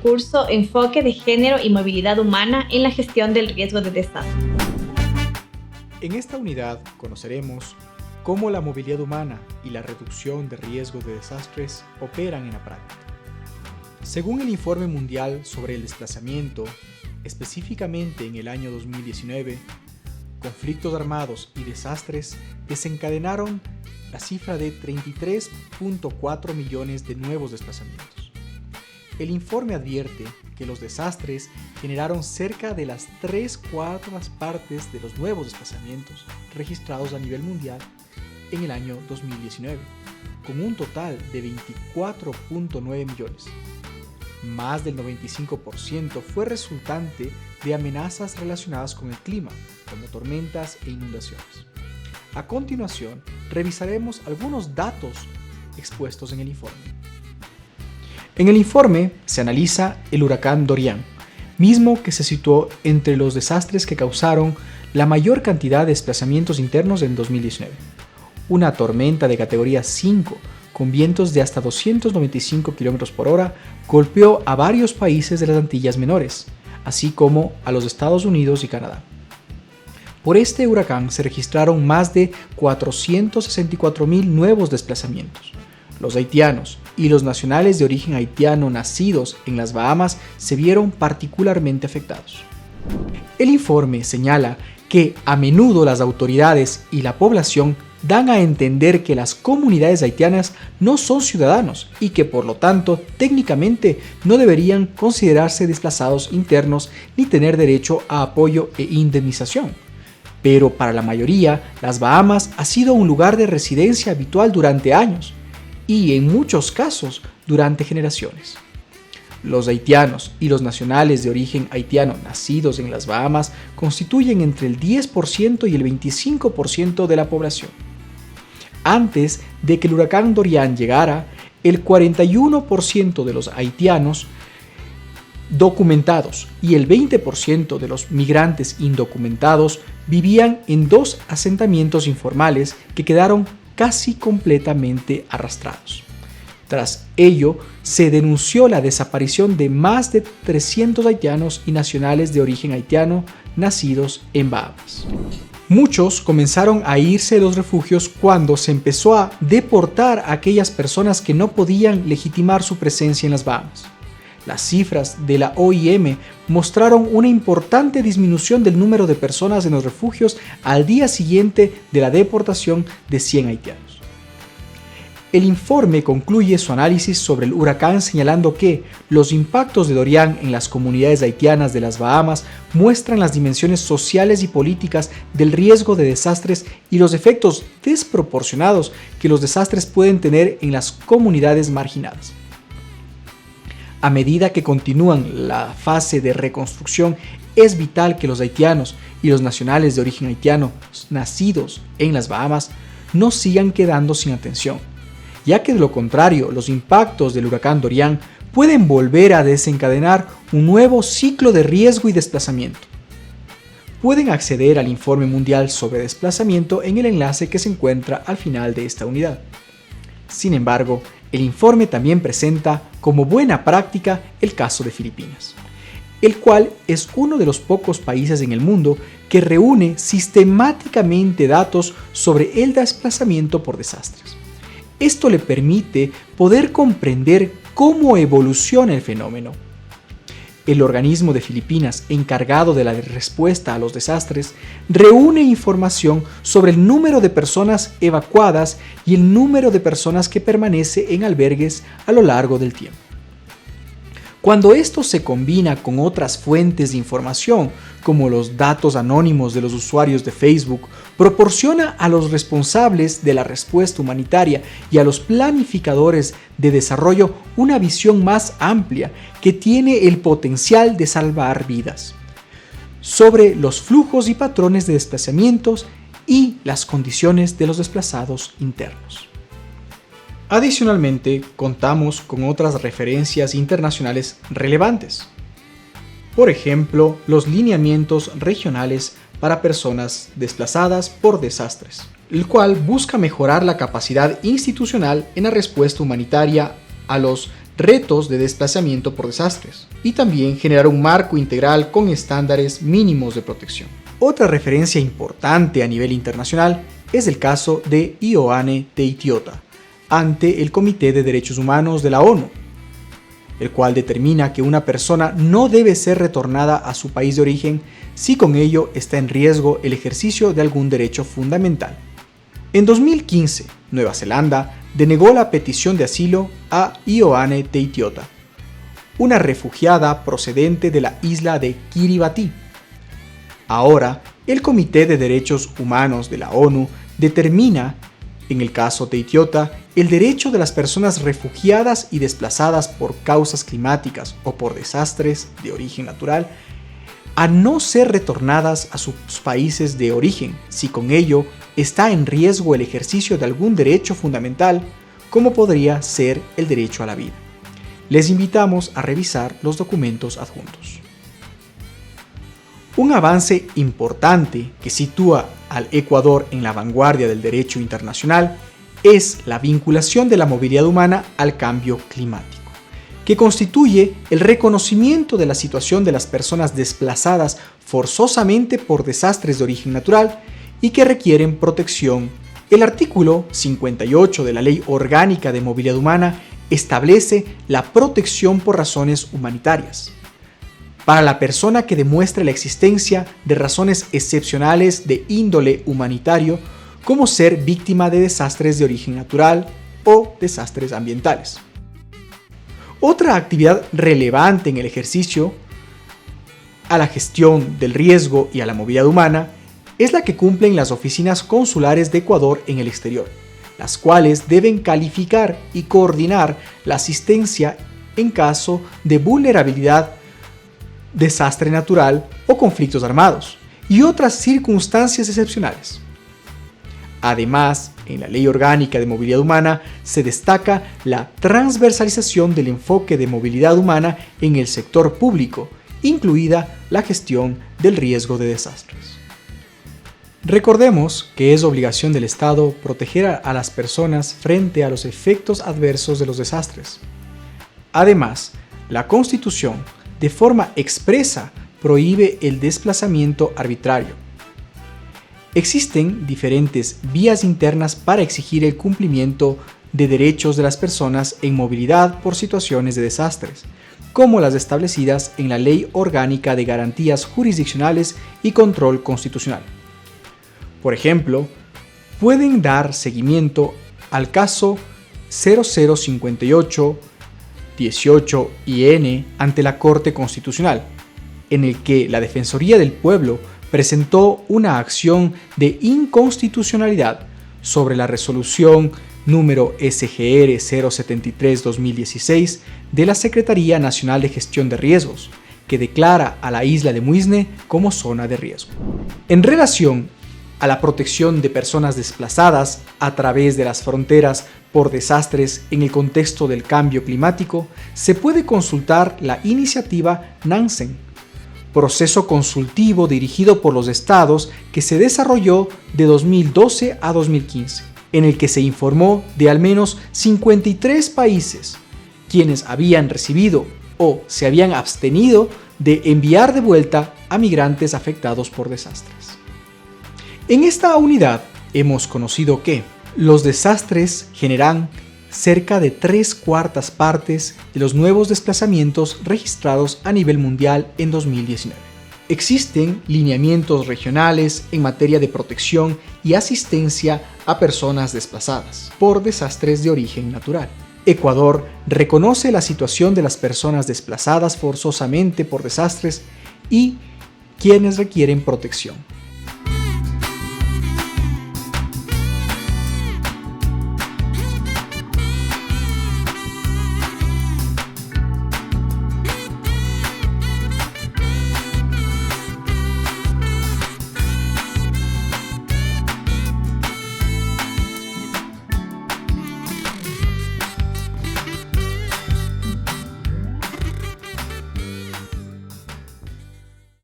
curso Enfoque de Género y Movilidad Humana en la Gestión del Riesgo de Desastre. En esta unidad conoceremos cómo la movilidad humana y la reducción de riesgo de desastres operan en la práctica. Según el Informe Mundial sobre el Desplazamiento, específicamente en el año 2019, conflictos armados y desastres desencadenaron la cifra de 33.4 millones de nuevos desplazamientos. El informe advierte que los desastres generaron cerca de las 3/4 partes de los nuevos desplazamientos registrados a nivel mundial en el año 2019, con un total de 24.9 millones. Más del 95% fue resultante de amenazas relacionadas con el clima, como tormentas e inundaciones. A continuación, revisaremos algunos datos expuestos en el informe. En el informe se analiza el huracán Dorian, mismo que se situó entre los desastres que causaron la mayor cantidad de desplazamientos internos en 2019. Una tormenta de categoría 5 con vientos de hasta 295 km por hora golpeó a varios países de las Antillas Menores, así como a los Estados Unidos y Canadá. Por este huracán se registraron más de 464,000 nuevos desplazamientos. Los haitianos y los nacionales de origen haitiano nacidos en las Bahamas se vieron particularmente afectados. El informe señala que a menudo las autoridades y la población dan a entender que las comunidades haitianas no son ciudadanos y que por lo tanto técnicamente no deberían considerarse desplazados internos ni tener derecho a apoyo e indemnización. Pero para la mayoría, las Bahamas ha sido un lugar de residencia habitual durante años y en muchos casos durante generaciones. Los haitianos y los nacionales de origen haitiano nacidos en las Bahamas constituyen entre el 10% y el 25% de la población. Antes de que el huracán Dorian llegara, el 41% de los haitianos documentados y el 20% de los migrantes indocumentados vivían en 2 asentamientos informales que quedaron casi completamente arrastrados. Tras ello, se denunció la desaparición de más de 300 haitianos y nacionales de origen haitiano nacidos en Bahamas. Muchos comenzaron a irse de los refugios cuando se empezó a deportar a aquellas personas que no podían legitimar su presencia en las Bahamas. Las cifras de la OIM mostraron una importante disminución del número de personas en los refugios al día siguiente de la deportación de 100 haitianos. El informe concluye su análisis sobre el huracán señalando que los impactos de Dorian en las comunidades haitianas de las Bahamas muestran las dimensiones sociales y políticas del riesgo de desastres y los efectos desproporcionados que los desastres pueden tener en las comunidades marginadas. A medida que continúan la fase de reconstrucción, es vital que los haitianos y los nacionales de origen haitiano nacidos en las Bahamas no sigan quedando sin atención, ya que de lo contrario los impactos del huracán Dorian pueden volver a desencadenar un nuevo ciclo de riesgo y desplazamiento. Pueden acceder al Informe Mundial sobre Desplazamiento en el enlace que se encuentra al final de esta unidad. Sin embargo, el informe también presenta como buena práctica el caso de Filipinas, el cual es uno de los pocos países en el mundo que reúne sistemáticamente datos sobre el desplazamiento por desastres. Esto le permite poder comprender cómo evoluciona el fenómeno. El organismo de Filipinas encargado de la respuesta a los desastres reúne información sobre el número de personas evacuadas y el número de personas que permanece en albergues a lo largo del tiempo. Cuando esto se combina con otras fuentes de información, como los datos anónimos de los usuarios de Facebook, proporciona a los responsables de la respuesta humanitaria y a los planificadores de desarrollo una visión más amplia que tiene el potencial de salvar vidas, sobre los flujos y patrones de desplazamientos y las condiciones de los desplazados internos. Adicionalmente, contamos con otras referencias internacionales relevantes. Por ejemplo, los lineamientos regionales para personas desplazadas por desastres, el cual busca mejorar la capacidad institucional en la respuesta humanitaria a los retos de desplazamiento por desastres y también generar un marco integral con estándares mínimos de protección. Otra referencia importante a nivel internacional es el caso de Ioane Teitiota ante el Comité de Derechos Humanos de la ONU, el cual determina que una persona no debe ser retornada a su país de origen si con ello está en riesgo el ejercicio de algún derecho fundamental. En 2015, Nueva Zelanda denegó la petición de asilo a Ioane Teitiota, una refugiada procedente de la isla de Kiribati. Ahora, el Comité de Derechos Humanos de la ONU determina, en el caso Teitiota, el derecho de las personas refugiadas y desplazadas por causas climáticas o por desastres de origen natural a no ser retornadas a sus países de origen si con ello está en riesgo el ejercicio de algún derecho fundamental, como podría ser el derecho a la vida. Les invitamos a revisar los documentos adjuntos. Un avance importante que sitúa al Ecuador en la vanguardia del derecho internacional es la vinculación de la movilidad humana al cambio climático, que constituye el reconocimiento de la situación de las personas desplazadas forzosamente por desastres de origen natural y que requieren protección. El artículo 58 de la Ley Orgánica de Movilidad Humana establece la protección por razones humanitarias para la persona que demuestre la existencia de razones excepcionales de índole humanitario, como ser víctima de desastres de origen natural o desastres ambientales. Otra actividad relevante en el ejercicio a la gestión del riesgo y a la movilidad humana es la que cumplen las oficinas consulares de Ecuador en el exterior, las cuales deben calificar y coordinar la asistencia en caso de vulnerabilidad, desastre natural o conflictos armados y otras circunstancias excepcionales. Además, en la Ley Orgánica de Movilidad Humana se destaca la transversalización del enfoque de movilidad humana en el sector público, incluida la gestión del riesgo de desastres. Recordemos que es obligación del Estado proteger a las personas frente a los efectos adversos de los desastres. Además, la Constitución, de forma expresa, prohíbe el desplazamiento arbitrario. Existen diferentes vías internas para exigir el cumplimiento de derechos de las personas en movilidad por situaciones de desastres, como las establecidas en la Ley Orgánica de Garantías Jurisdiccionales y Control Constitucional. Por ejemplo, pueden dar seguimiento al caso 0058-18-IN ante la Corte Constitucional, en el que la Defensoría del Pueblo presentó una acción de inconstitucionalidad sobre la resolución número SGR 073-2016 de la Secretaría Nacional de Gestión de Riesgos, que declara a la isla de Muisne como zona de riesgo. En relación a la protección de personas desplazadas a través de las fronteras por desastres en el contexto del cambio climático, se puede consultar la iniciativa Nansen, proceso consultivo dirigido por los estados que se desarrolló de 2012 a 2015, en el que se informó de al menos 53 países, quienes habían recibido o se habían abstenido de enviar de vuelta a migrantes afectados por desastres. En esta unidad hemos conocido que los desastres generan cerca de 3/4 partes de los nuevos desplazamientos registrados a nivel mundial en 2019. Existen lineamientos regionales en materia de protección y asistencia a personas desplazadas por desastres de origen natural. Ecuador reconoce la situación de las personas desplazadas forzosamente por desastres y quienes requieren protección.